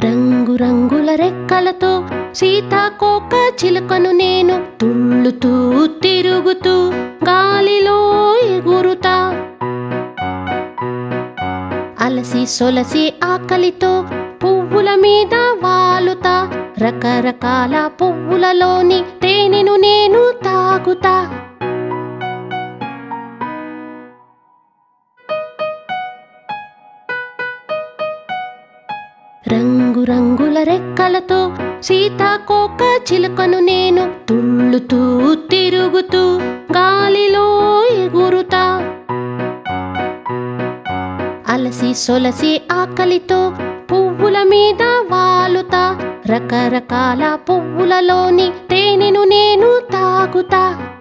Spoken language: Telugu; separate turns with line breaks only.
రంగు రంగుల రెక్కలతో సీతాకోక చిలుకను నేను తుళ్ళుతూ తిరుగుతూ గాలిలో ఎగురుతా. అలసి సొలసి ఆకలితో పువ్వుల మీద వాలుతా. రకరకాల పువ్వులలోని తేనెను నేను తాగుతా. రంగు రంగుల రెక్కలతో సీతాకోక చిలుకను నేను తుళ్ళుతూ తిరుగుతూ గాలిలో ఎగురుతా. అలసి సొలసి ఆకలితో పువ్వుల మీద వాలుతా. రకరకాల పువ్వులలోని తేనెను నేను తాగుతా.